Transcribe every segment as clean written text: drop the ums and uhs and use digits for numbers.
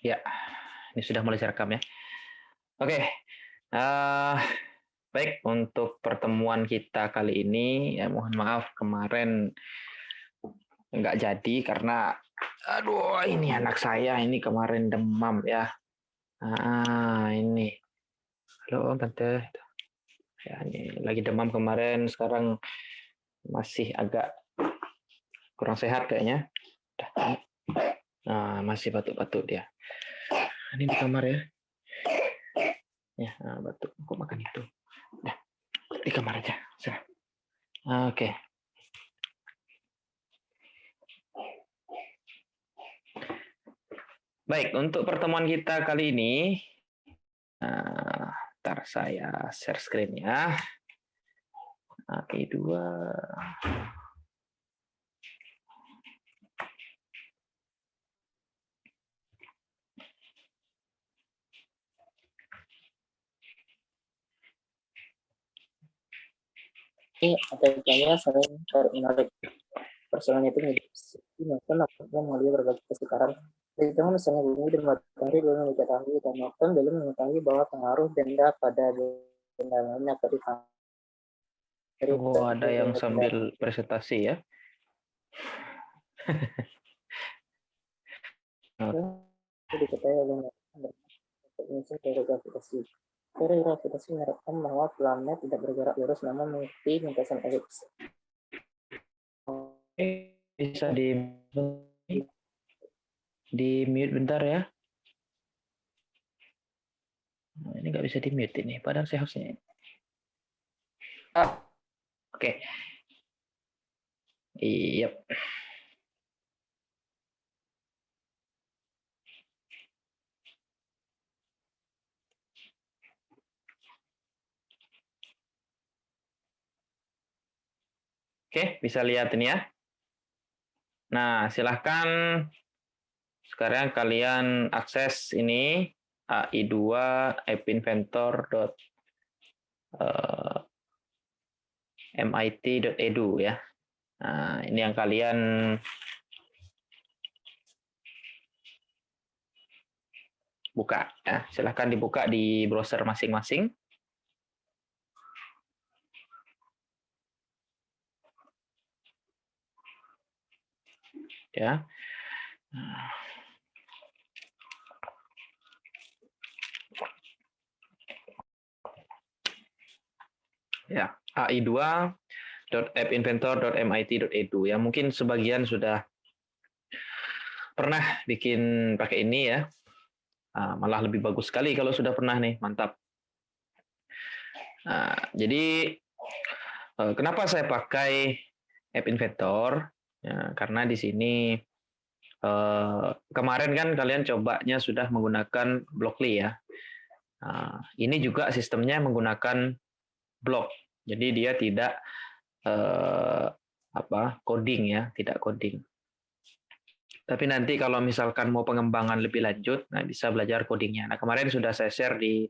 Ya, ini sudah mulai saya rekam ya. Oke, eh, baik untuk pertemuan kita kali ini, ya mohon maaf kemarin nggak jadi karena, aduh ini anak saya ini kemarin demam ya. Ini, halo tante, ya ini lagi demam kemarin, sekarang masih agak kurang sehat kayaknya. Nah, masih batuk-batuk dia. Ini di kamar ya. Ya, batuk. Kok makan itu? Udah, di kamar aja. Oke. Baik, untuk pertemuan kita kali ini, ntar saya share screen ya. Oke, 2. Atau saya sering menarik personalnya itu menjadi yang mulia berbagi kesetaraan. Di tengah misalnya bumi dan matahari belum mengetahui dan Newton belum mengetahui bahwa pengaruh benda pada benda lain dapat dipelajari. Oh, ada yang sambil presentasi ya. Diketahui oleh Newton dari gravitasi. Teori gravitasi menyatakan bahwa planet tidak bergerak lurus namun mengikuti lintasan elips. Bisa di mute bentar ya. Nah, ini nggak bisa di mute ini, padahal saya harusnya. Oke. Iya. Oke, bisa lihat ini ya. Nah, silahkan sekarang kalian akses ini AI2 appinventor.mit.edu ya. Nah, ini yang kalian buka ya. Silahkan dibuka di browser masing-masing. Ya. Ya, ai2.appinventor.mit.edu ya. Mungkin sebagian sudah pernah bikin pakai ini ya. Malah lebih bagus sekali kalau sudah pernah nih, mantap. Jadi kenapa saya pakai App Inventor? Ya, karena di sini kemarin kan kalian cobanya sudah menggunakan Blockly ya. Ini juga sistemnya menggunakan block. Jadi dia tidak coding ya, tidak coding. Tapi nanti kalau misalkan mau pengembangan lebih lanjut, nah bisa belajar codingnya. Nah kemarin sudah saya share di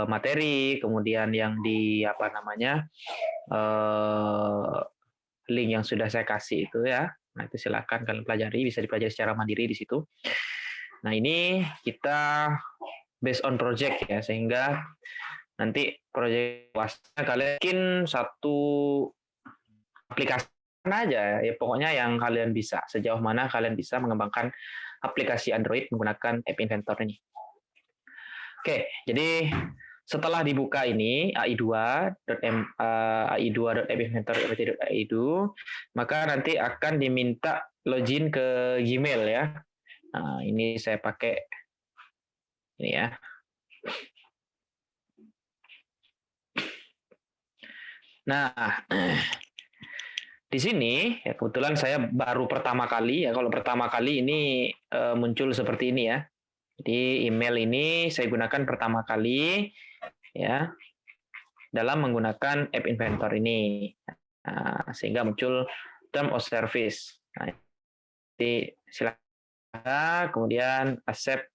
materi, kemudian yang di link yang sudah saya kasih itu ya. Nah itu silakan kalian pelajari, bisa dipelajari secara mandiri di situ. Nah ini kita based on project ya, sehingga nanti proyek wasnya kalian bikin satu aplikasi aja ya, pokoknya yang kalian bisa, sejauh mana kalian bisa mengembangkan aplikasi Android menggunakan App Inventor ini. Oke, jadi setelah dibuka ini ai2.appinventor.edu, maka nanti akan diminta login ke Gmail ya. Nah, ini saya pakai ini ya. Nah, di sini ya kebetulan saya baru pertama kali ya. Kalau pertama kali ini muncul seperti ini ya. Jadi email ini saya gunakan pertama kali ya dalam menggunakan App Inventor ini. Nah, sehingga muncul term of service. Nah, jadi silakan kemudian accept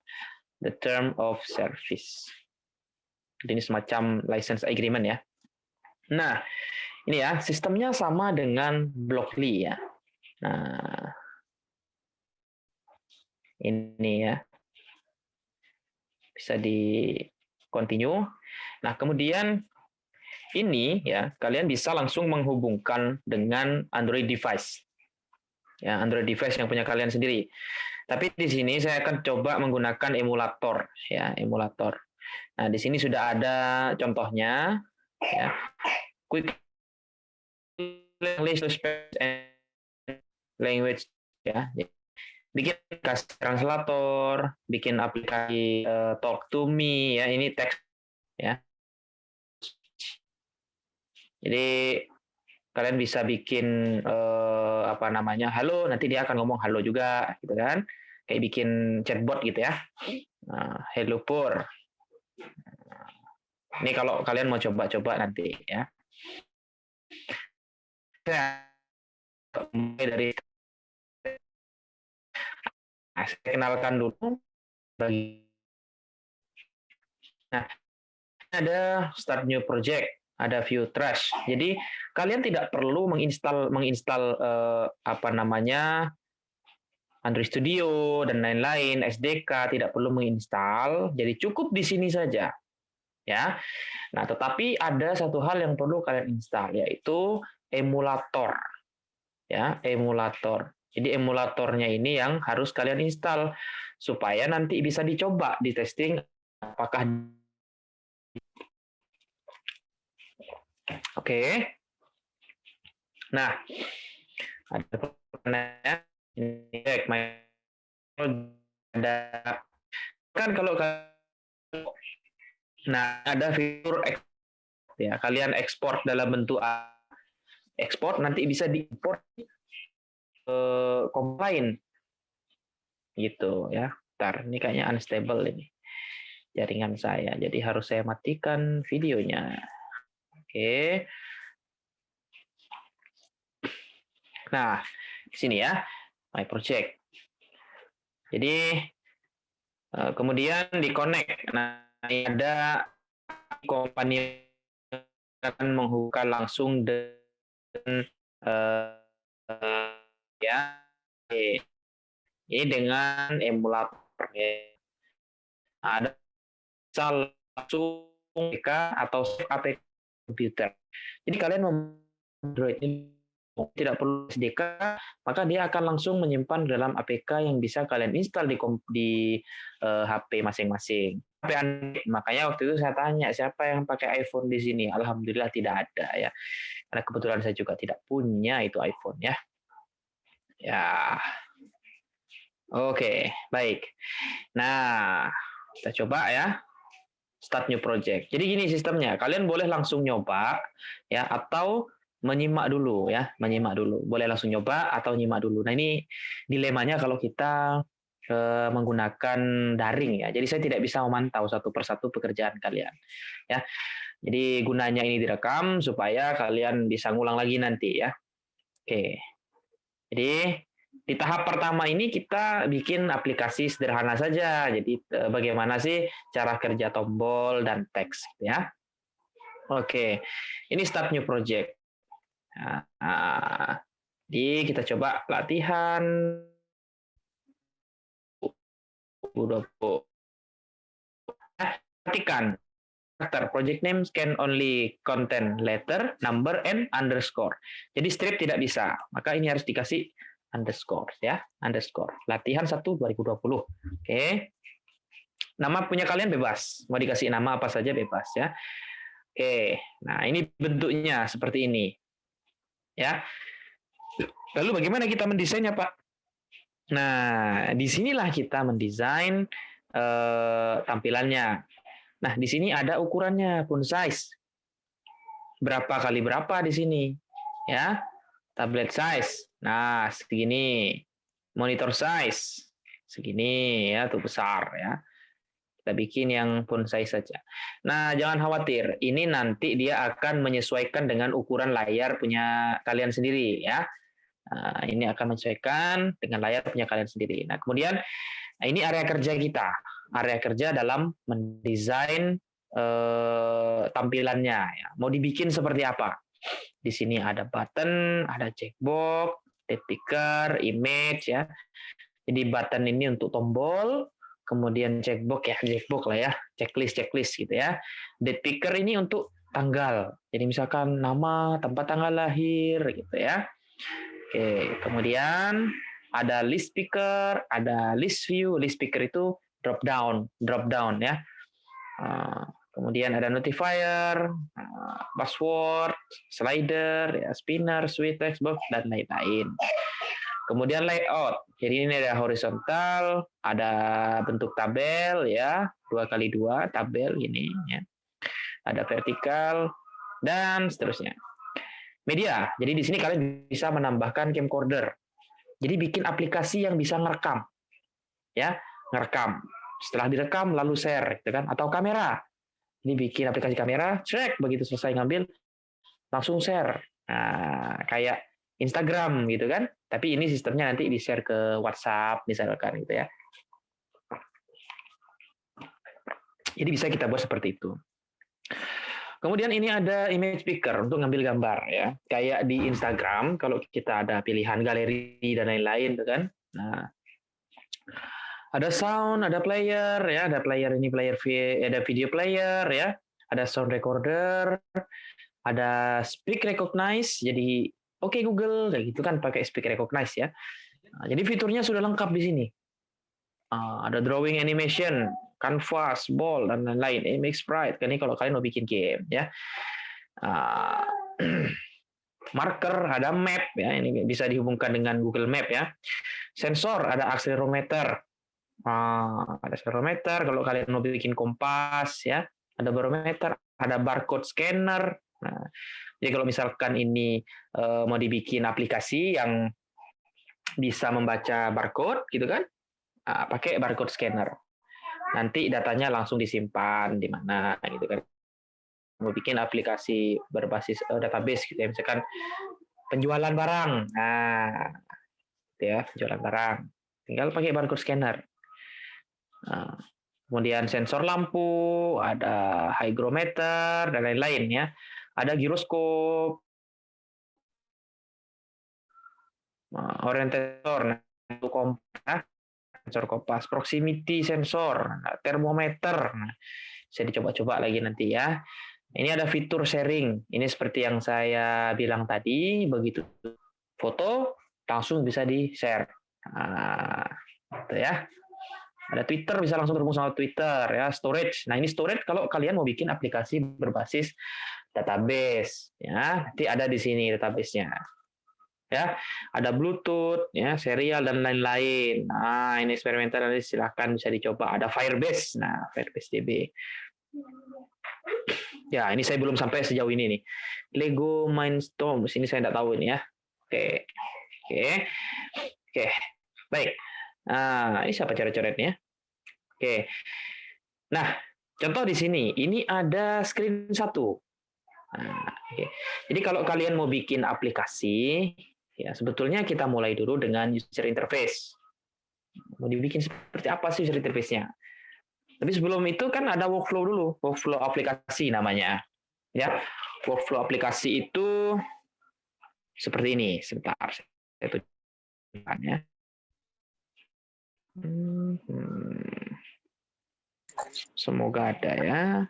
the term of service. Jadi ini semacam license agreement ya. Nah, ini ya, sistemnya sama dengan Blockly ya. Nah, ini ya. bisa di continue. Nah, kemudian ini ya, kalian bisa langsung menghubungkan dengan Android device. Ya, Android device yang punya kalian sendiri. Tapi di sini saya akan coba menggunakan emulator, ya, emulator. Nah, di sini sudah ada contohnya, ya. Quick English to Spanish and language, ya. Bikin aplikasi translator, bikin aplikasi Talk to Me, ya, ini teks, ya. Jadi kalian bisa bikin apa namanya, halo, nanti dia akan ngomong halo juga, gitu kan? Kayak bikin chatbot gitu ya. Nah, hello Pur. Ini kalau kalian mau coba-coba nanti ya. Saya mulai dari saya kenalkan dulu bagi. Nah, ada start new project, ada view trash. Jadi kalian tidak perlu menginstal apa namanya Android Studio dan lain-lain, SDK tidak perlu menginstal. Jadi cukup di sini saja, ya. Nah, tetapi ada satu hal yang perlu kalian install, yaitu emulator, ya, emulator. Jadi emulatornya ini yang harus kalian install supaya nanti bisa dicoba di testing apakah. Oke. Nah, ada pertanyaan ini ada kan kalau nah ada fitur ya, kalian ekspor dalam bentuk ekspor, nanti bisa diimport ke komplain gitu ya. Ntar ini kayaknya unstable ini jaringan saya, jadi harus saya matikan videonya. Oke. Nah, di sini ya, my project. Jadi kemudian di connect. Nah, ini ada company akan menghubungkan langsung dengan ya ini dengan emulator ya. Ada langsung APK atau APK komputer. Jadi kalian Android ini tidak perlu SDK, maka dia akan langsung menyimpan dalam APK yang bisa kalian install di HP masing-masing. Makanya waktu itu saya tanya siapa yang pakai iPhone di sini. Alhamdulillah tidak ada ya. Karena kebetulan saya juga tidak punya itu iPhone ya. Ya. Oke, baik. Nah, kita coba ya. Start new project. Jadi gini sistemnya, kalian boleh langsung nyoba ya atau menyimak dulu ya, menyimak dulu. Boleh langsung nyoba atau nyimak dulu. Nah, ini dilemanya kalau kita menggunakan daring ya. Jadi saya tidak bisa memantau satu persatu pekerjaan kalian ya. Jadi gunanya ini direkam supaya kalian bisa ngulang lagi nanti ya. Oke. Jadi di tahap pertama ini kita bikin aplikasi sederhana saja. Jadi bagaimana sih cara kerja tombol dan teks ya. Oke. Ini start new project. Nah, jadi kita coba latihan 2020. Perhatikan karakter project name can only contain letter, number, and underscore. Jadi strip tidak bisa, maka ini harus dikasih underscore ya, underscore. Latihan 1 2020. Oke. Nama punya kalian bebas, mau dikasih nama apa saja bebas ya. Oke. Nah, ini bentuknya seperti ini. Ya. Lalu bagaimana kita mendesainnya, Pak? Nah, disinilah kita mendesain tampilannya. Nah, di sini ada ukurannya, font size. Berapa kali berapa di sini? Ya, tablet size. Nah, segini. Monitor size. Segini ya, tuh besar ya. Kita bikin yang font size saja. Nah, jangan khawatir. Ini nanti dia akan menyesuaikan dengan ukuran layar punya kalian sendiri ya. Nah, ini akan menyesuaikan dengan layar punya kalian sendiri. Nah, kemudian ini area kerja kita. Area kerja dalam mendesain tampilannya. Ya. Mau dibikin seperti apa? Di sini ada button, ada checkbox, date picker, image ya. Jadi button ini untuk tombol, kemudian checkbox lah ya, checklist gitu ya. Date picker ini untuk tanggal. Jadi misalkan nama, tempat tanggal lahir gitu ya. Oke, kemudian ada list picker, ada list view. List picker itu drop down ya. Kemudian ada notifier, password, slider, ya, spinner, switch, textbox, dan lain-lain. Kemudian layout. Jadi ini ada horizontal, ada bentuk tabel ya, 2x2 tabel ini ya. Ada vertikal dan seterusnya. Media. Jadi di sini kalian bisa menambahkan camcorder. Jadi bikin aplikasi yang bisa ngerekam. Ya, ngerekam. Setelah direkam lalu share gitu kan, atau kamera. Ini bikin aplikasi kamera, cek begitu selesai ngambil langsung share. Nah, kayak Instagram gitu kan. Tapi ini sistemnya nanti di-share ke WhatsApp misalkan gitu ya. Jadi bisa kita buat seperti itu. Kemudian ini ada image picker untuk ngambil gambar ya. Kayak di Instagram kalau kita ada pilihan galeri dan lain-lain gitu kan. Nah, ada sound, ada player ya, ada player ini ada video player ya, ada sound recorder, ada speak recognize. Jadi oke Google kayak gitu kan pakai speak recognize ya. Nah, jadi fiturnya sudah lengkap di sini. Ada drawing animation, canvas, ball dan lain-lain. MX Sprite. Ini kalau kalian mau bikin game ya. Marker, ada map ya. Ini bisa dihubungkan dengan Google Map ya. Sensor, ada akselerometer. Ada akselerometer. Kalau kalian mau bikin kompas ya, ada barometer, ada barcode scanner. Nah, jadi kalau misalkan ini mau dibikin aplikasi yang bisa membaca barcode gitu kan, pakai barcode scanner. Nanti datanya langsung disimpan di mana gitu kan. Mau bikin aplikasi berbasis database gitu ya, misalkan penjualan barang. Nah, gitu ya, penjualan barang. Tinggal pakai barcode scanner. Nah, kemudian sensor lampu, ada hygrometer dan lain-lain ya. Ada giroskop, orientator, kompas, sensor kompas, proximity sensor, termometer. Nah, bisa dicoba-coba lagi nanti ya. Ini ada fitur sharing. Ini seperti yang saya bilang tadi, begitu foto langsung bisa di-share. Nah, gitu ya. Ada Twitter, bisa langsung terhubung sama Twitter ya. Storage. Nah, ini storage kalau kalian mau bikin aplikasi berbasis database ya. Nanti ada di sini database-nya. Ya, ada Bluetooth, ya, serial dan lain-lain. Nah, ini eksperimental nanti silahkan bisa dicoba. Ada Firebase. Nah, Firebase DB. Ya, ini saya belum sampai sejauh ini nih. Lego Mindstorm, sini saya tidak tahu ini ya. Oke. Baik. Nah, ini siapa coret-coretnya? Oke. Nah, contoh di sini, ini ada screen 1. Nah, oke. Jadi kalau kalian mau bikin aplikasi, ya sebetulnya kita mulai dulu dengan user interface. Mau dibikin seperti apa sih user interface-nya? Tapi sebelum itu kan ada workflow dulu, workflow aplikasi namanya. Ya, workflow aplikasi itu seperti ini. Sebentar, saya tunjukkan ya. Semoga ada ya.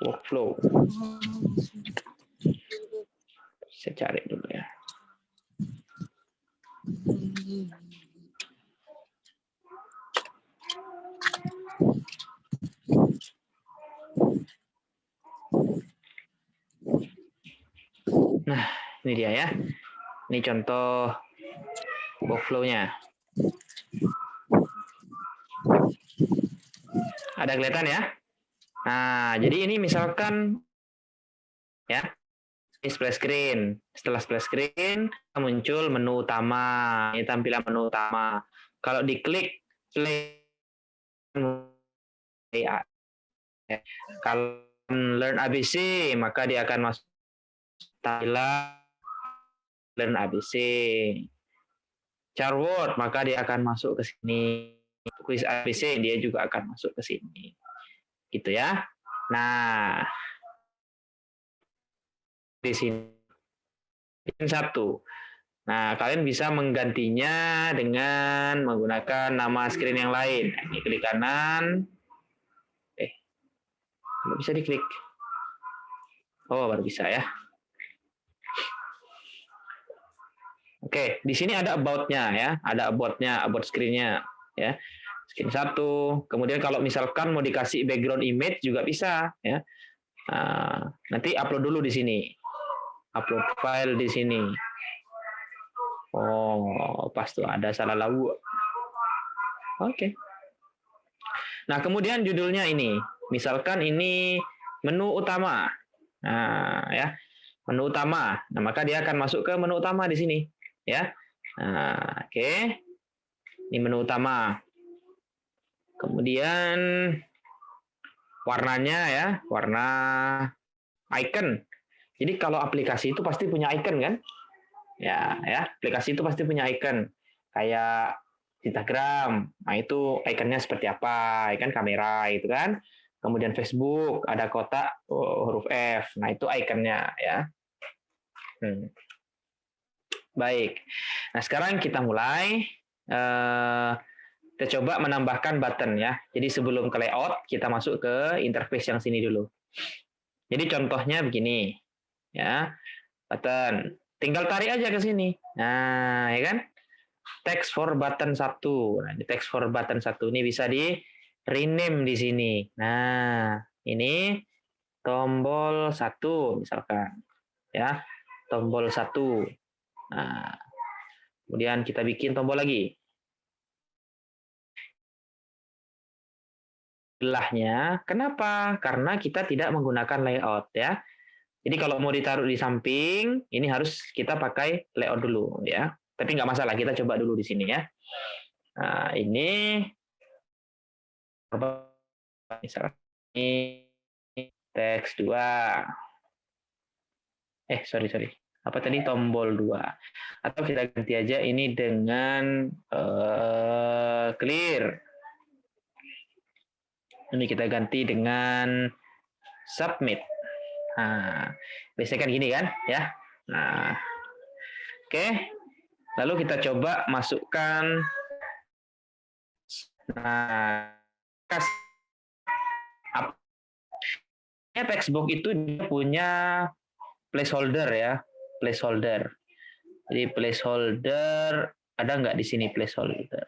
Workflow. Saya cari dulu ya. Nah, ini dia ya. Ini contoh workflow-nya. Ada kelihatan ya? Nah, jadi ini misalkan ya, ini splash screen. Setelah splash screen muncul menu utama. Ini tampilan menu utama. Kalau diklik play, kalau learn ABC maka dia akan masuk tampilan learn ABC. char word, maka dia akan masuk ke sini. Quiz ABC dia juga akan masuk ke sini. Gitu ya. Nah, di sini satu. Nah, kalian bisa menggantinya dengan menggunakan nama screen yang lain. Ini klik kanan. Nggak bisa diklik. Oh, baru bisa ya. Oke, di sini ada about-nya ya, ada about-nya, about screen-nya ya. Screen 1. Kemudian kalau misalkan mau dikasih background image juga bisa ya. Nah, nanti upload dulu di sini. Upload file di sini. Oh, pas tuh ada salah lagu. Oke. Nah, kemudian judulnya ini. Misalkan ini menu utama. Nah, ya. Menu utama. Nah, maka dia akan masuk ke menu utama di sini, ya. Nah, oke. Ini menu utama. Kemudian warnanya ya, warna icon. Jadi kalau aplikasi itu pasti punya icon kan? Ya, aplikasi itu pasti punya icon. Kayak Instagram. Nah, itu ikonnya seperti apa? Icon kamera itu kan. Kemudian Facebook ada kotak huruf F. Nah, itu ikonnya ya. Baik. Nah, sekarang kita mulai. Kita coba menambahkan button ya. Jadi sebelum ke layout, kita masuk ke interface yang sini dulu. Jadi contohnya begini. Ya, button. Tinggal tarik aja ke sini. Nah, ya kan? Text for button 1. Nah, di text for button 1 ini bisa di rename di sini. Nah, ini tombol 1 misalkan. Ya, tombol 1. Nah, kemudian kita bikin tombol lagi. Sebelahnya, kenapa? Karena kita tidak menggunakan layout ya. Jadi kalau mau ditaruh di samping, ini harus kita pakai layout dulu ya. Tapi nggak masalah, kita coba dulu di sini ya. Nah, ini misalnya ini teks 2. Sorry. Apa tadi tombol 2. Atau kita ganti aja ini dengan clear. Ini kita ganti dengan submit. Nah, biasanya kan gini kan, ya. Nah, oke. Lalu kita coba masukkan. Nah, textbook itu dia punya placeholder ya, placeholder. Jadi placeholder ada nggak di sini placeholder?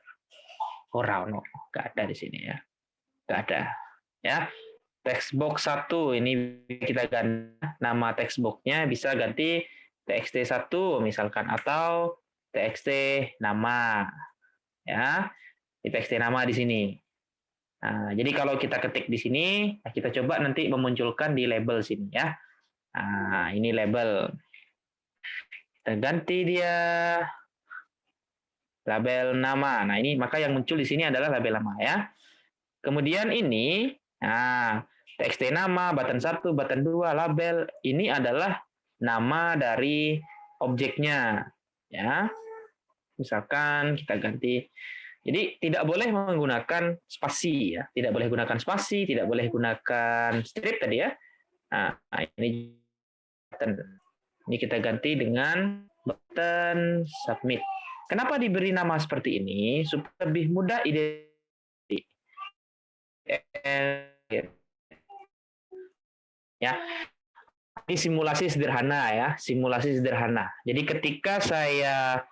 Oh, no, nggak ada di sini ya, nggak ada. Ya, textbox 1 ini kita ganti nama textbooknya bisa ganti txt1 misalkan atau txt nama ya, di txt nama di sini. Nah, jadi kalau kita ketik di sini, kita coba nanti memunculkan di label sini ya. Nah, ini label. Kita ganti dia label nama. Nah, ini maka yang muncul di sini adalah label nama ya. Kemudian ini, nah, txt nama, button 1, button 2, label, ini adalah nama dari objeknya. Ya. Misalkan kita ganti. Jadi tidak boleh menggunakan spasi ya. Tidak boleh gunakan spasi, tidak boleh gunakan strip tadi ya. Nah, ini button. Ini kita ganti dengan button submit. Kenapa diberi nama seperti ini? Supaya lebih mudah identifikasi. Ya, ini simulasi sederhana ya, simulasi sederhana. Jadi ketika saya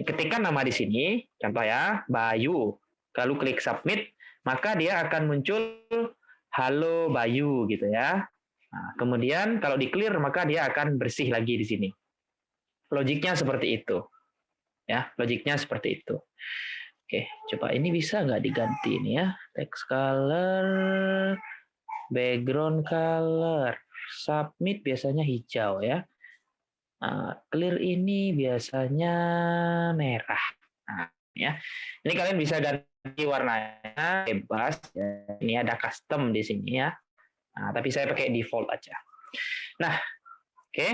ketikkan nama di sini, contoh ya, Bayu, lalu klik submit, maka dia akan muncul halo Bayu gitu ya. Nah, kemudian kalau di clear maka dia akan bersih lagi di sini. Logiknya seperti itu. Ya, logiknya seperti itu. Oke, coba ini bisa nggak diganti ini ya? Text color, background color, submit biasanya hijau ya. Nah, clear ini biasanya merah. Nah, ya. Ini kalian bisa ganti warnanya bebas. Ya. Ini ada custom di sini ya. Nah, tapi saya pakai default aja. Nah, oke.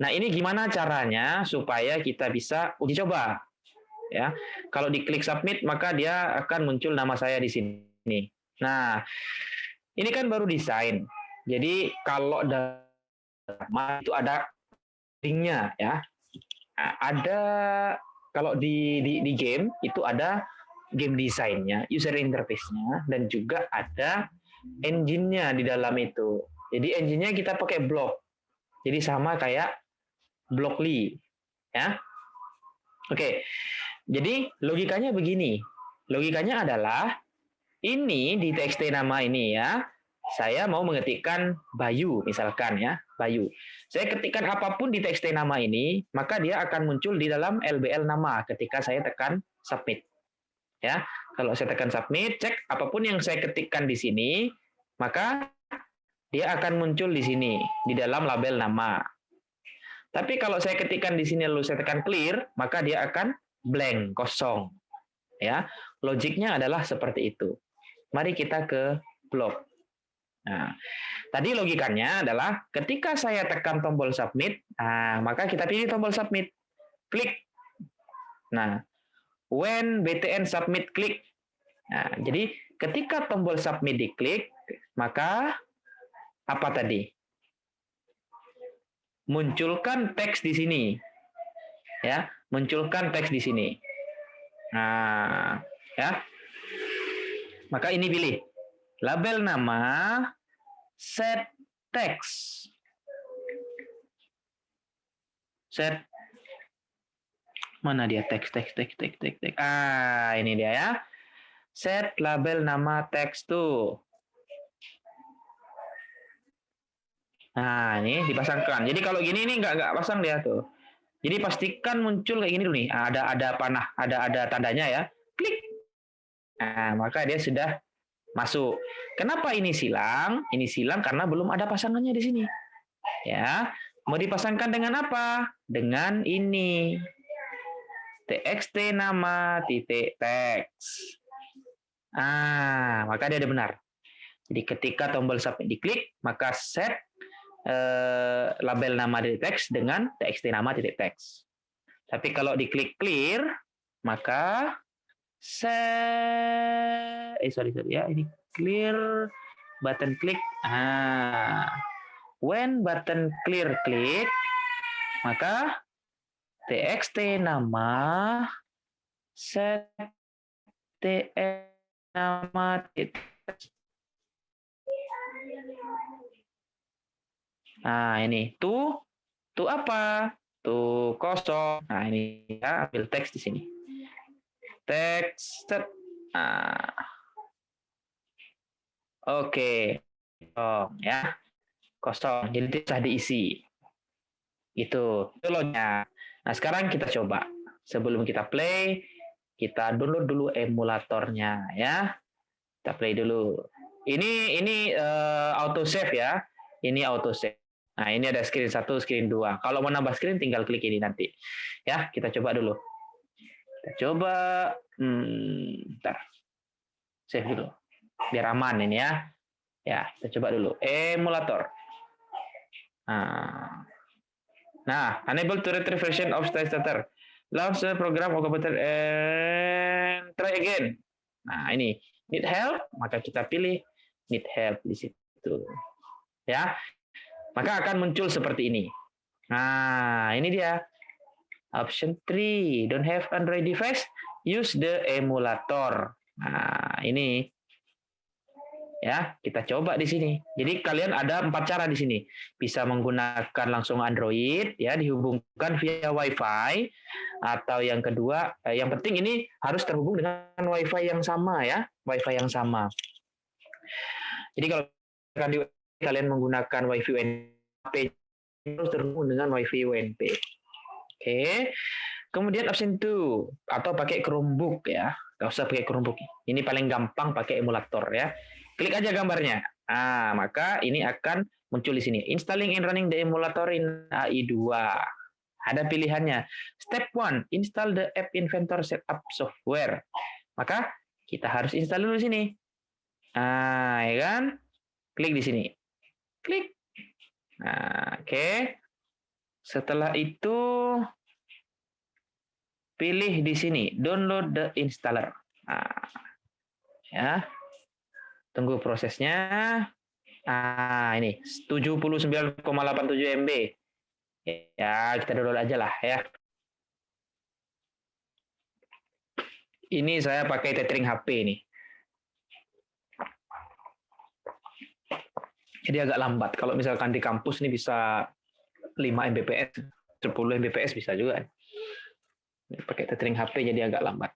Nah, ini gimana caranya supaya kita bisa uji coba? ya. Kalau diklik submit maka dia akan muncul nama saya di sini. Nah, ini kan baru desain. Jadi kalau nama itu ada linknya ya. Nah, ada kalau di game itu ada game desainnya, user interface-nya, dan juga ada engine-nya di dalam itu. Jadi engine-nya kita pakai block. Jadi sama kayak Blockly, ya. Oke. Jadi logikanya begini. Logikanya adalah ini di txt nama ini ya. Saya mau mengetikkan Bayu misalkan ya, Bayu. Saya ketikkan apapun di txt nama ini, maka dia akan muncul di dalam LBL nama ketika saya tekan submit. Ya, kalau saya tekan submit, cek apapun yang saya ketikkan di sini, maka dia akan muncul di sini di dalam label nama. Tapi kalau saya ketikkan di sini lalu saya tekan clear, maka dia akan blank, kosong. Ya, logiknya adalah seperti itu. Mari kita ke block. Nah, tadi logikanya adalah ketika saya tekan tombol submit, maka kita pilih tombol submit, klik. Nah, when btn submit klik. Nah, jadi ketika tombol submit diklik, maka apa tadi? Munculkan teks di sini. Ya, munculkan teks di sini. Nah, ya. Maka ini pilih label nama set text. Set mana dia teks. Ini dia ya. Set label nama teks tuh. Nah, ini dipasangkan. Jadi kalau gini ini nggak pasang dia tuh. Jadi pastikan muncul kayak gini dulu nih. Ada panah, ada tandanya ya. Klik. Nah, maka dia sudah masuk. Kenapa ini silang? Ini silang karena belum ada pasangannya di sini. Ya, mau dipasangkan dengan apa? Dengan ini. txt nama titik teks. Maka dia ada benar. Jadi ketika tombol submit diklik, maka set label nama titik teks dengan txt nama titik teks. Tapi kalau diklik clear, maka ini clear button klik. When button clear klik, maka txt nama set txt nama titik teks. Nah, ini tuh apa? Tuh kosong. Nah, ini ya, ambil teks di sini. Teks set. Oke. Ya. Kosong. Jadi bisa diisi. Itu lognya. Nah, sekarang kita coba. Sebelum kita play, kita download dulu emulatornya ya. Kita play dulu. Ini auto save ya. Ini auto save. Nah, ini ada screen 1, screen 2. Kalau mau nambah screen, tinggal klik ini nanti. Ya, kita coba dulu. Kita coba. Bentar. Save dulu. Biar aman ini ya. Ya, kita coba dulu. Emulator. Nah, enable to retrieve version of starter. Launch the program or computer and try again. Nah, ini. Need help? Maka kita pilih need help di situ. Ya. Maka akan muncul seperti ini. Nah, ini dia. Option 3. Don't have Android device? Use the emulator. Nah, ini. Ya, kita coba di sini. Jadi kalian ada 4 cara di sini. Bisa menggunakan langsung Android, ya, dihubungkan via WiFi. Atau yang kedua, yang penting ini harus terhubung dengan WiFi yang sama ya. WiFi yang sama. Jadi kalau kalian menggunakan WiFi UNP harus terhubung dengan WiFi UNP. Oke. Kemudian option 2 atau pakai Chromebook ya. Nggak usah pakai Chromebook. Ini paling gampang pakai emulator ya. Klik aja gambarnya. Maka ini akan muncul di sini. Installing and running the emulator in AI2. Ada pilihannya. Step 1, install the App Inventor Setup Software. Maka kita harus install dulu di sini. Ya kan? Klik di sini. Klik. Oke. Setelah itu pilih di sini download the installer. Nah, ya, tunggu prosesnya. Ini 79,87 MB. Ya, kita download aja lah ya. Ini saya pakai tethering HP nih. Jadi agak lambat. Kalau misalkan di kampus ini bisa 5 Mbps, 10 Mbps bisa juga. Pakai tethering HP jadi agak lambat.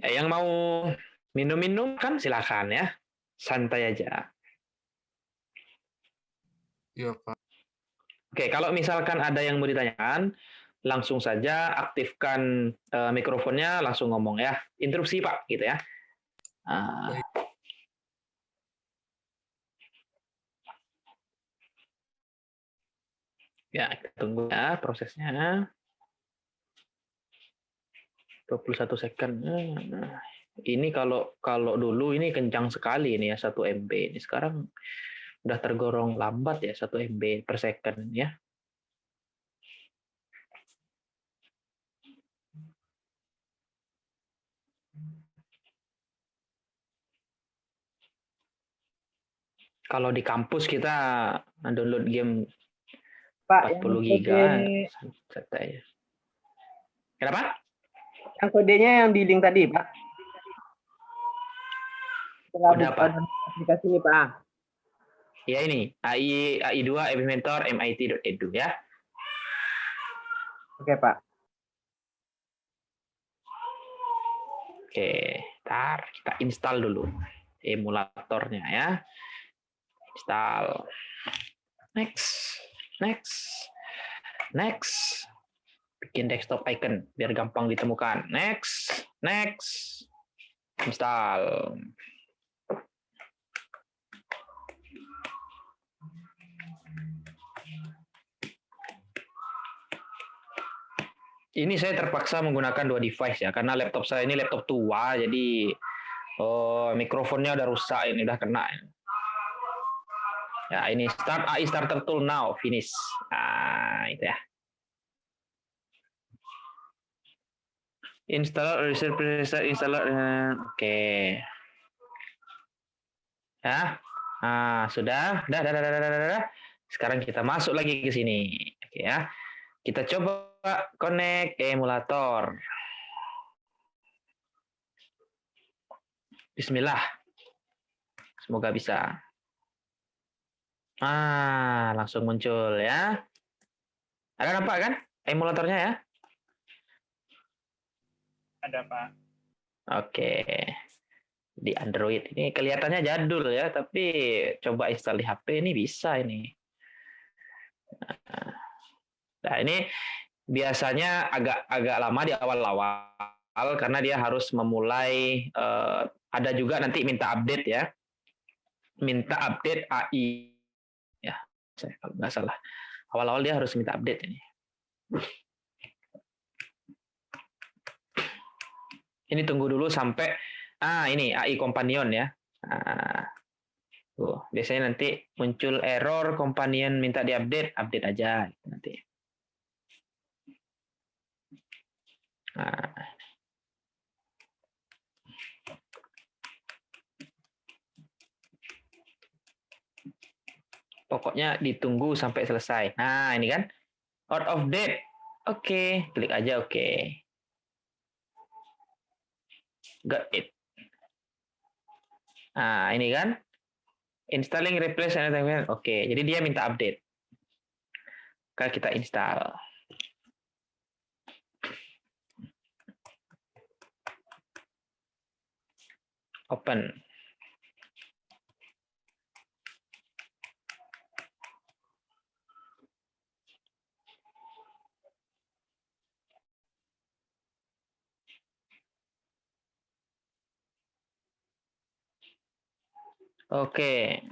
Ya, yang mau minum-minum kan silakan ya. Santai aja. Iya, Pak. Oke, kalau misalkan ada yang mau ditanyakan, langsung saja aktifkan mikrofonnya, langsung ngomong ya. Interupsi Pak, gitu ya. Baik. Ya, kita tunggu ya prosesnya. 21 second. Ini kalau dulu ini kencang sekali ini ya 1 MB. Ini sekarang udah tergolong lambat ya 1 MB per second ya. Kalau di kampus kita download game Pak, 40 giga santai. Kenapa? yang kodenya yang di link tadi, Pak. Kode apa? Aplikasi ini, Pak. Ya ini, AI2 Mentor MIT.edu ya. Oke, Pak. Oke, ntar kita install dulu emulatornya ya. Install. Next. Bikin desktop icon biar gampang ditemukan. Next. Install. Ini saya terpaksa menggunakan 2 device ya, karena laptop saya ini laptop tua, jadi mikrofonnya udah rusak, ini udah kena. Ya, ini start AI Starter Tool now, finish. Itu ya. Installer, installer, oke. Ya, sudah. Dah. Sekarang kita masuk lagi ke sini, oke ya. Kita coba connect emulator. Bismillah. Semoga bisa. Langsung muncul ya. Ada nampak kan emulatornya ya? Ada, Pak. Oke. Di Android ini kelihatannya jadul ya, tapi coba install di HP ini bisa ini. Nah, ini biasanya agak lama di awal-awal karena dia harus memulai ada juga nanti minta update ya. Minta update AI ya. Kalau nggak salah. Awal-awal dia harus minta update ini. Ini tunggu dulu sampai ini AI Companion ya. Biasanya nanti muncul error Companion minta diupdate, update aja nanti. Pokoknya ditunggu sampai selesai. Nah, ini kan out of date. Oke, klik aja oke. Got it. Nah, ini kan installing replace and oke, jadi dia minta update. Oke, kita install. Open. Oke.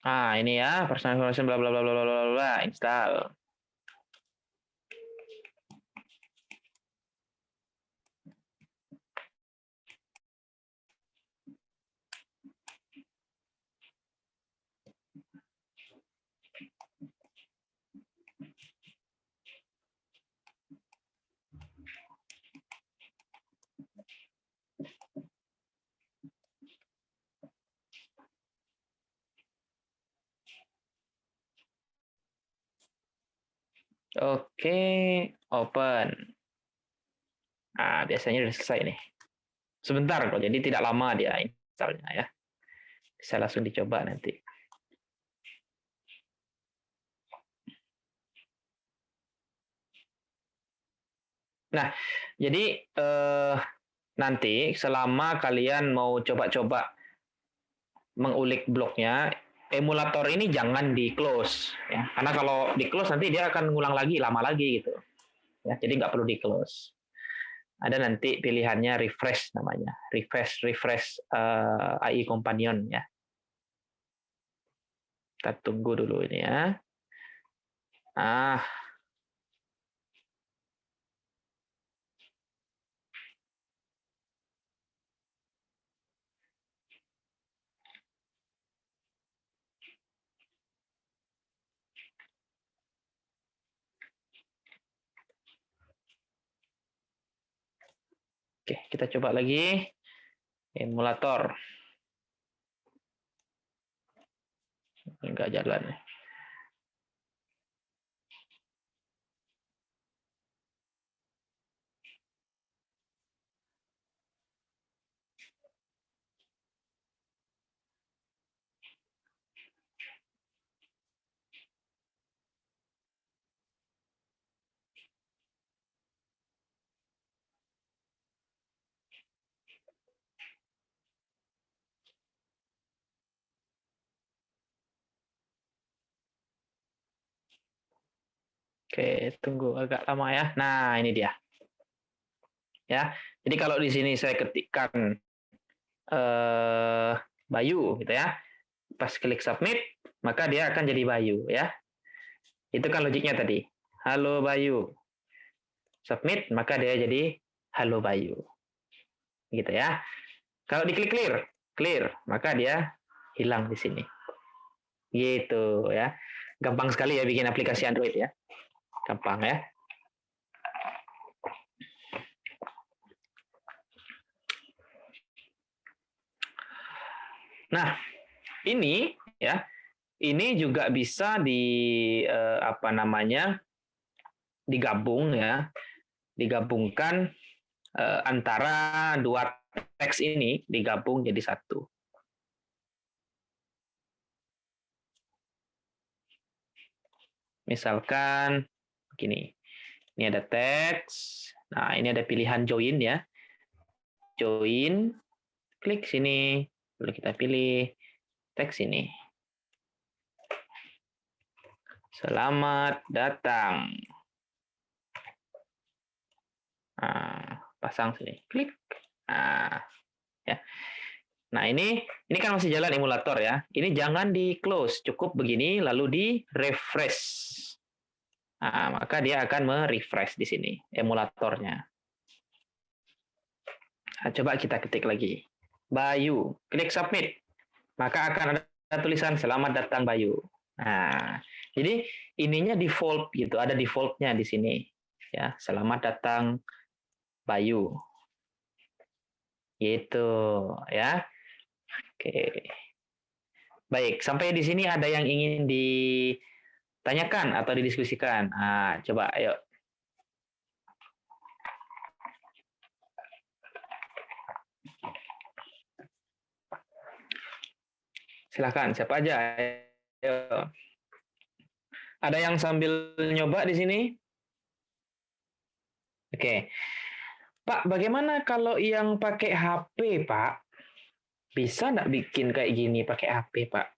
Ini ya, personal information bla bla bla bla bla bla, install. Oke, open. Nah, biasanya udah selesai nih. Sebentar kok, jadi tidak lama dia installnya ya. Bisa langsung dicoba nanti. Nah, jadi nanti selama kalian mau coba-coba mengulik bloknya, emulator ini jangan di close ya, karena kalau di close nanti dia akan ngulang lagi lama lagi gitu ya, jadi nggak perlu di close. Ada nanti pilihannya refresh namanya, refresh AI companion ya. Kita tunggu dulu ini ya. Oke, kita coba lagi emulator. Enggak jalan. Oke, tunggu agak lama ya. Nah, ini dia. Ya. Jadi kalau di sini saya ketikkan Bayu gitu ya. Pas klik submit, maka dia akan jadi Bayu ya. Itu kan logiknya tadi. Halo Bayu. Submit, maka dia jadi Halo Bayu. Gitu ya. Kalau diklik clear, maka dia hilang di sini. Gitu ya. Gampang sekali ya bikin aplikasi Android ya. Gampang ya. Nah, ini ya, ini juga bisa digabung ya, digabungkan antara dua teks ini digabung jadi satu. Misalkan begini, ini ada teks, nah ini ada pilihan join ya, join, klik sini, lalu kita pilih teks ini. Selamat datang. Nah, pasang sini, klik. Nah, ya. Nah, ini kan masih jalan emulator ya. Ini jangan di close, cukup begini lalu di refresh. Nah, maka dia akan merefresh di sini emulatornya. Nah, coba kita ketik lagi. Bayu, klik submit. Maka akan ada tulisan selamat datang Bayu. Nah, jadi ininya default gitu, ada defaultnya di sini. Ya, selamat datang Bayu. Gitu ya. Oke. Baik, sampai di sini ada yang ingin ditanyakan atau didiskusikan. Nah, coba ayo. Silakan, siapa aja. Ayo. Ada yang sambil nyoba di sini? Oke. Pak, bagaimana kalau yang pakai HP, Pak? Bisa nggak bikin kayak gini pakai HP, Pak?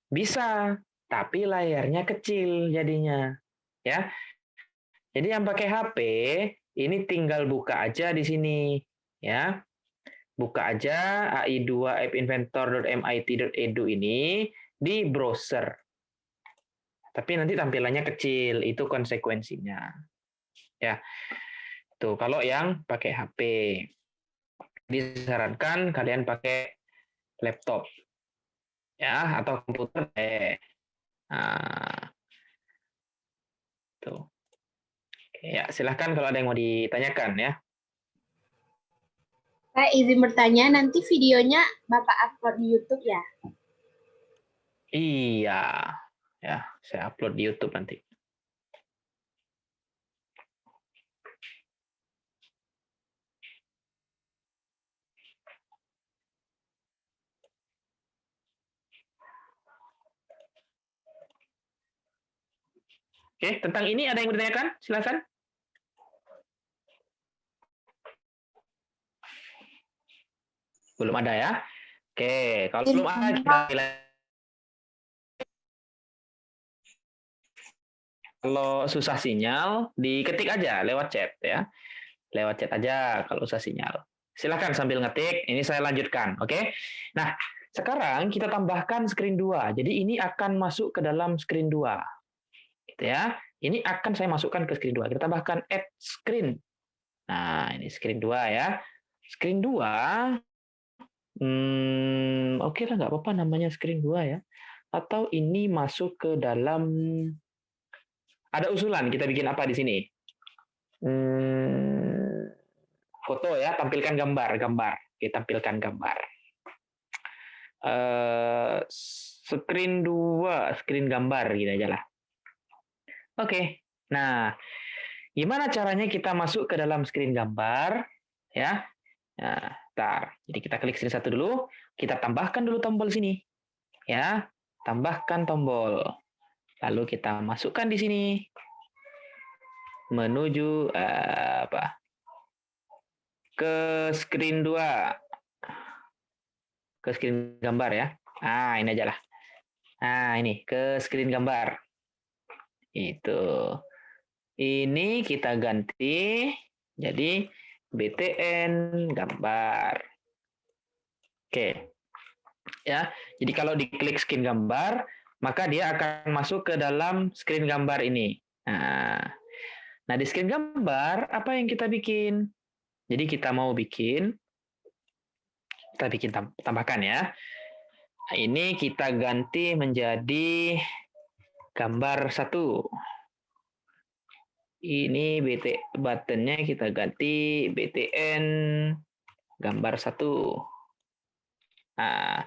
Bisa, tapi layarnya kecil jadinya. Ya. Jadi yang pakai HP, ini tinggal buka aja di sini. Ya. Buka aja ai2appinventor.mit.edu ini di browser. Tapi nanti tampilannya kecil, itu konsekuensinya. Ya. Tuh, kalau yang pakai HP. Disarankan kalian pakai laptop. Ya, atau komputer. Nah, tuh. Oke, ya, silahkan kalau ada yang mau ditanyakan ya. Saya izin bertanya, nanti videonya Bapak upload di YouTube ya? Iya, ya, saya upload di YouTube nanti. Oke, tentang ini ada yang bertanyakan? Silakan. Belum ada ya? Oke, kalau belum ada kita kalau susah sinyal diketik aja lewat chat ya. Lewat chat aja kalau susah sinyal. Silakan sambil ngetik, ini saya lanjutkan, oke? Nah, sekarang kita tambahkan screen 2. Jadi ini akan masuk ke dalam screen 2. Gitu ya. Ini akan saya masukkan ke screen 2. Kita tambahkan add screen. Nah, ini screen 2 ya. Screen 2 oke lah, nggak apa-apa namanya screen 2 ya. Atau ini masuk ke dalam, ada usulan kita bikin apa di sini? Foto ya, tampilkan gambar. Kita tampilkan gambar. Screen 2, screen gambar gitu aja lah. Oke. Nah, gimana caranya kita masuk ke dalam screen gambar ya? Nah, jadi kita klik screen 1 dulu, kita tambahkan dulu tombol sini. Ya, tambahkan tombol. Lalu kita masukkan di sini menuju ke screen 2. Ke screen gambar ya. Nah, ini aja lah. Nah, ini ke screen gambar. Itu. Ini kita ganti jadi BTN gambar. Oke. Ya. Jadi kalau diklik screen gambar, maka dia akan masuk ke dalam screen gambar ini. Nah, di screen gambar apa yang kita bikin? Jadi kita mau bikin, kita bikin tambahkan ya. Nah, ini kita ganti menjadi gambar 1. Ini buttonnya kita ganti BTN gambar 1. Nah,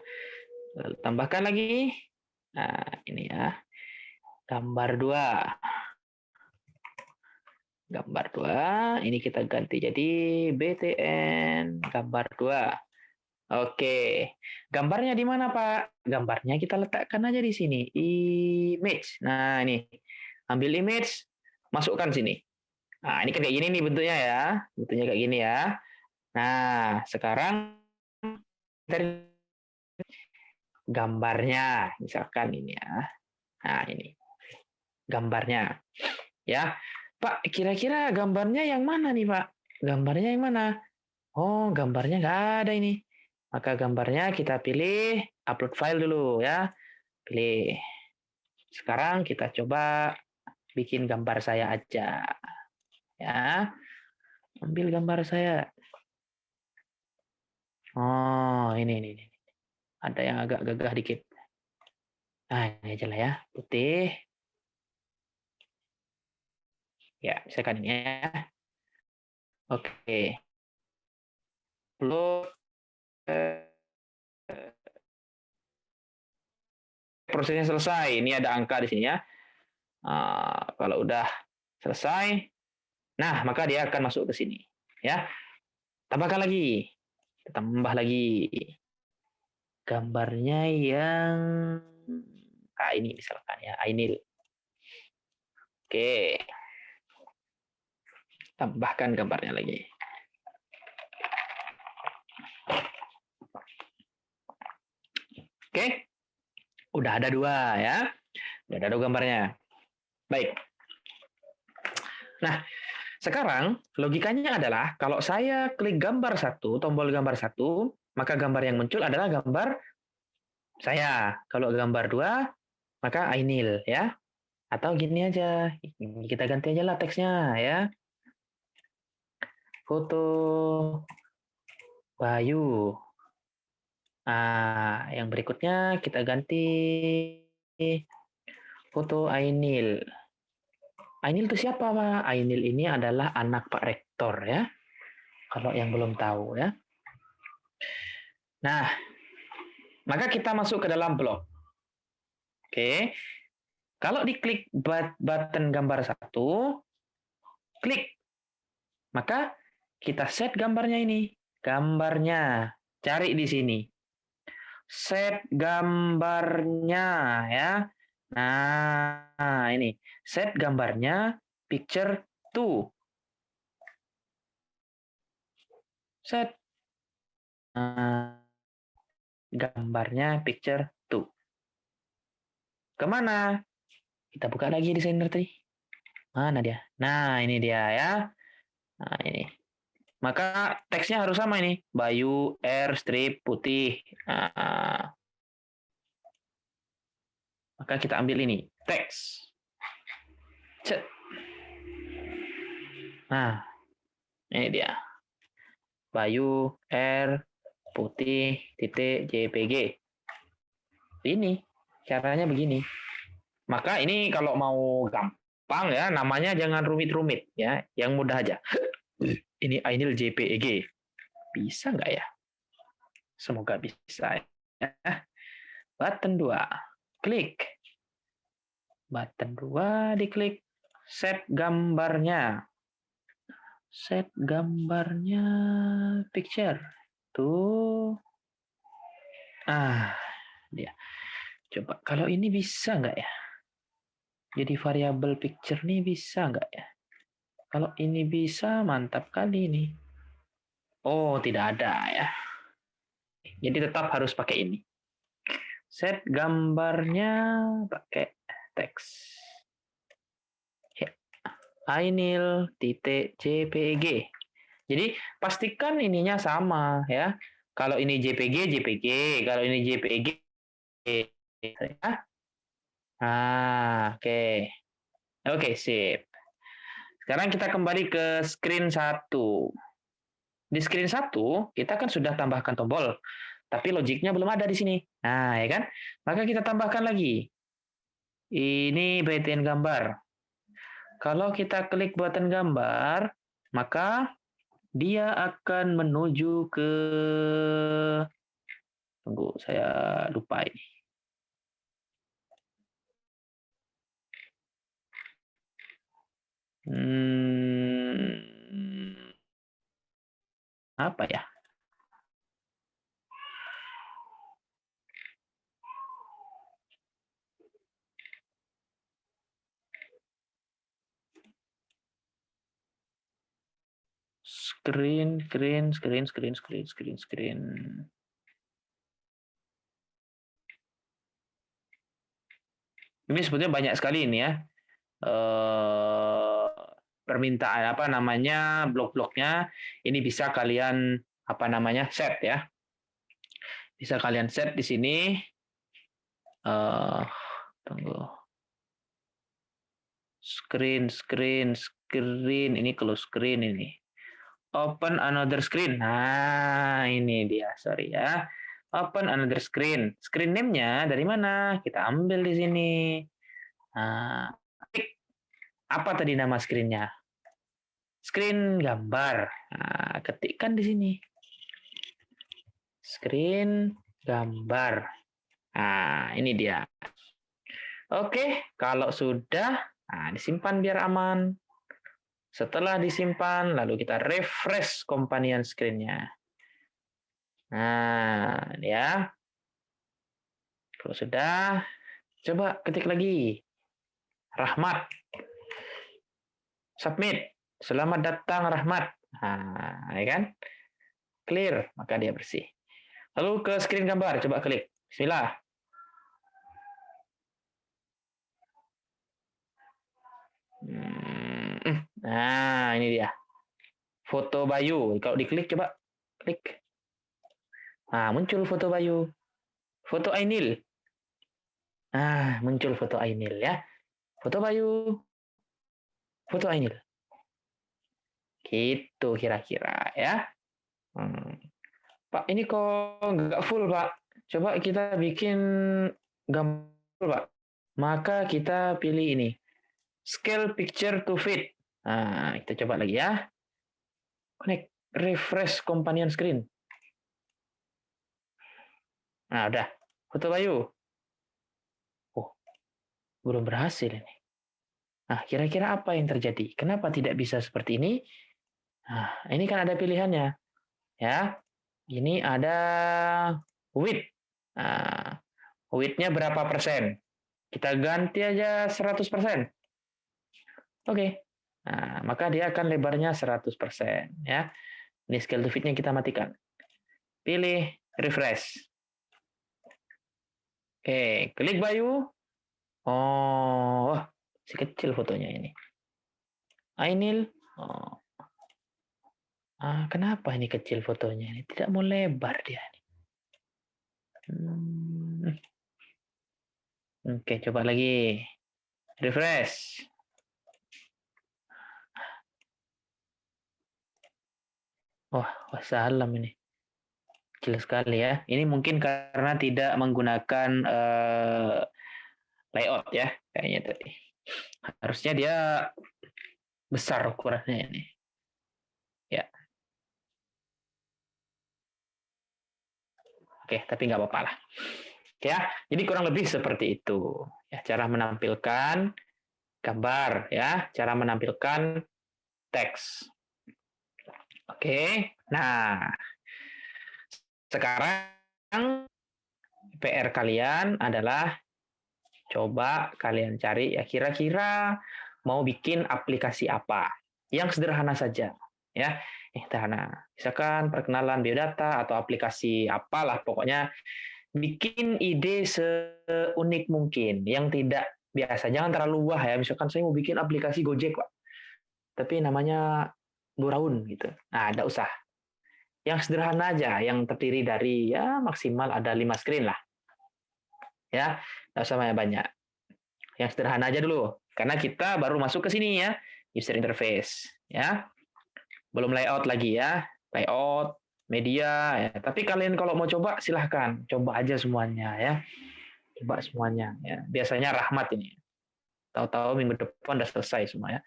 lalu tambahkan lagi. Nah, ini ya. Gambar 2. Gambar 2, ini kita ganti jadi BTN gambar 2. Oke. Gambarnya di mana, Pak? Gambarnya kita letakkan aja di sini. Image. Nah, ini. Ambil image, masukkan sini. Nah, ini kan kayak gini nih bentuknya ya. Bentuknya kayak gini ya. Nah, sekarang dari gambarnya, misalkan ini ya. Nah, ini. Gambarnya. Ya. Pak, kira-kira gambarnya yang mana nih, Pak? Gambarnya yang mana? Oh, gambarnya nggak ada ini. Maka gambarnya kita pilih upload file dulu ya. Pilih. Sekarang kita coba bikin gambar saya aja. Ya. Ambil gambar saya. Oh, ini. Ada yang agak gagah dikit. Nah, ini aja lah ya. Putih. Ya, misalkan ini ya. Oke. Upload. Prosesnya selesai. Ini ada angka di sini ya. Kalau udah selesai, nah maka dia akan masuk ke sini. Ya, tambahkan lagi, tambah lagi gambarnya yang ini misalkan ya, Ainil. Oke, tambahkan gambarnya lagi. Oke, udah ada 2 ya, udah ada 2 gambarnya. Baik. Nah, sekarang logikanya adalah kalau saya klik gambar 1, tombol gambar 1, maka gambar yang muncul adalah gambar saya. Kalau gambar 2, maka Ainil ya. Atau gini aja, kita ganti aja lah teksnya ya. Foto Bayu. Nah, yang berikutnya kita ganti foto Ainil. Ainil itu siapa, Pak? Ainil ini adalah anak Pak Rektor ya. Kalau yang belum tahu ya. Nah, maka kita masuk ke dalam blog. Oke. Kalau diklik button gambar 1, klik. Maka kita set gambarnya ini. Gambarnya. Cari di sini. Set gambarnya ya. Nah, ini. Set gambarnya picture to. Set. Nah, gambarnya picture to. Kemana? Kita buka lagi desainer tadi. Mana dia? Nah, ini dia ya. Nah, ini. Maka teksnya harus sama ini. Bayu, air, strip, putih. Nah, maka kita ambil ini. Teks. Cet. Nah, ini dia. Bayu, air, putih, titik, JPG. Ini. Caranya begini. Maka ini kalau mau gampang ya, namanya jangan rumit-rumit ya, yang mudah aja. Ini Ainil JPEG. Bisa nggak ya? Semoga bisa ya. Button 2. Klik. Button 2 diklik. Set gambarnya. Set gambarnya picture. Tuh. Dia. Coba kalau ini bisa nggak ya? Jadi variabel picture nih bisa nggak ya? Kalau ini bisa, mantap kali ini. Oh, tidak ada ya. Jadi tetap harus pakai ini. Set gambarnya pakai teks. Ya. Ainil titik JPG. Jadi pastikan ininya sama ya. Kalau ini JPG, JPG. Kalau ini JPG, ya. Oke. Oke, sip. Sekarang kita kembali ke screen 1. Di screen 1, kita kan sudah tambahkan tombol. Tapi logiknya belum ada di sini. Nah, ya kan? Maka kita tambahkan lagi. Ini btn gambar. Kalau kita klik button gambar, maka dia akan menuju ke... Tunggu, saya lupa ini. Apa ya? Screen. Ini sebetulnya banyak sekali ini ya. Permintaan apa namanya blok-bloknya ini bisa kalian apa namanya set ya. Bisa kalian set di sini. Tunggu. Screen. Ini close screen ini. Open another screen. Nah, ini dia. Sorry ya. Open another screen. Screen name-nya dari mana? Kita ambil di sini. Nah, apa tadi nama screen-nya? Screen gambar. Nah, ketikkan di sini. Screen gambar. Nah, ini dia. Oke, kalau sudah, nah, disimpan biar aman. Setelah disimpan, lalu kita refresh companion screen-nya. Nah, ya. Kalau sudah, coba ketik lagi. Rahmat. Submit. Selamat datang Rahmat. Nah, ya kan? Clear, maka dia bersih. Lalu ke screen gambar, coba klik. Bismillah. Nah, ini dia. Foto Bayu. Kalau diklik, coba klik. Nah, muncul foto Bayu. Foto Ainil. Nah, muncul foto Ainil ya. Foto Bayu. Foto Ainil. Gitu kira-kira ya. Pak, ini kok nggak full, Pak. Coba kita bikin gambar, Pak. Maka kita pilih ini. Scale picture to fit. Nah, kita coba lagi ya. Connect. Refresh companion screen. Nah, udah. Foto Bayu. Oh, belum berhasil ini. Nah, kira-kira apa yang terjadi? Kenapa tidak bisa seperti ini? Nah, ini kan ada pilihannya. Ya, ini ada width. Nah, width-nya berapa persen? Kita ganti aja 100%. Oke. Nah, maka dia akan lebarnya 100%, ya. Ini scale to fit-nya kita matikan. Pilih refresh. Oke, klik Bayu. Oh, wah, si kecil fotonya ini. Ainil. Oh. Kenapa ini kecil fotonya? Ini tidak mau lebar dia. Oke, coba lagi. Refresh. Wah, salam ini. Kecil sekali ya. Ini mungkin karena tidak menggunakan layout ya, kayaknya tadi. Harusnya dia besar ukurannya ini. Ya. Oke, tapi nggak apa-apa lah. Ya, jadi kurang lebih seperti itu. Ya, cara menampilkan gambar ya, cara menampilkan teks. Oke. Nah, sekarang PR kalian adalah coba kalian cari ya kira-kira mau bikin aplikasi apa yang sederhana saja ya. Sederhana. Misalkan perkenalan biodata atau aplikasi apalah pokoknya bikin ide seunik mungkin yang tidak biasa. Jangan terlalu wah ya. Misalkan saya mau bikin aplikasi Gojek, Pak. Tapi namanya Guraun gitu. Nah, ada usah. Yang sederhana aja, yang terdiri dari ya maksimal ada 5 screen lah. Ya, nggak usah banyak-banyak. Yang sederhana aja dulu. Karena kita baru masuk ke sini ya, user interface. Ya, belum layout lagi ya. Layout, media. Ya. Tapi kalian kalau mau coba silahkan. Coba aja semuanya ya. Coba semuanya. Ya. Biasanya rahmat ini. Tahu-tahu minggu depan udah selesai semua ya.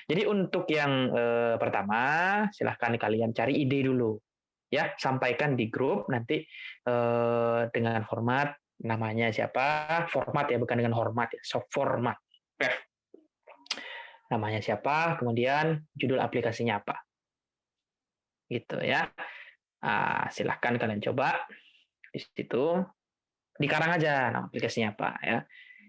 Jadi untuk yang pertama, silahkan kalian cari ide dulu. Ya, sampaikan di grup nanti dengan format namanya siapa, format ya, bukan dengan hormat ya, soft format. Namanya siapa, kemudian judul aplikasinya apa. Gitu ya. Silahkan kalian coba di situ. Dikarang aja nama aplikasinya apa ya.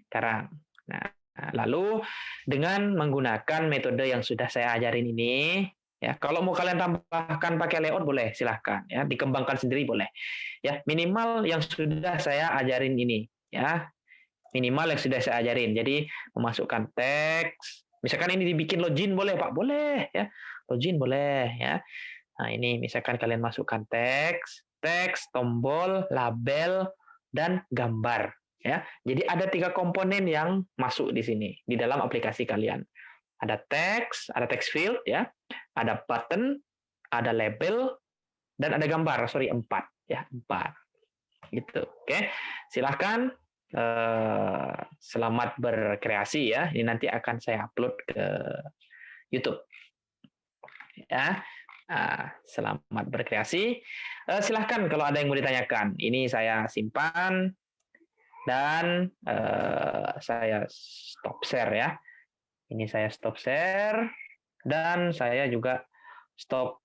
Karang. Nah, lalu dengan menggunakan metode yang sudah saya ajarin ini, ya kalau mau kalian tambahkan pakai layout boleh, silahkan ya, dikembangkan sendiri boleh. Ya, minimal yang sudah saya ajarin ini, ya. Minimal yang sudah saya ajarin. Jadi memasukkan teks, misalkan ini dibikin login boleh, Pak? Boleh ya. Login boleh ya. Nah, ini misalkan kalian masukkan teks, tombol, label, dan gambar. Ya, jadi ada 3 komponen yang masuk di sini di dalam aplikasi kalian. Ada teks, ada text field, ya, ada button, ada label, dan ada gambar. Sorry, 4, ya 4. Gitu. Oke, silahkan. Selamat berkreasi ya. Ini nanti akan saya upload ke YouTube. Ya. Selamat berkreasi. Silahkan kalau ada yang mau ditanyakan. Ini saya simpan dan saya stop share ya. Ini saya stop share dan saya juga stop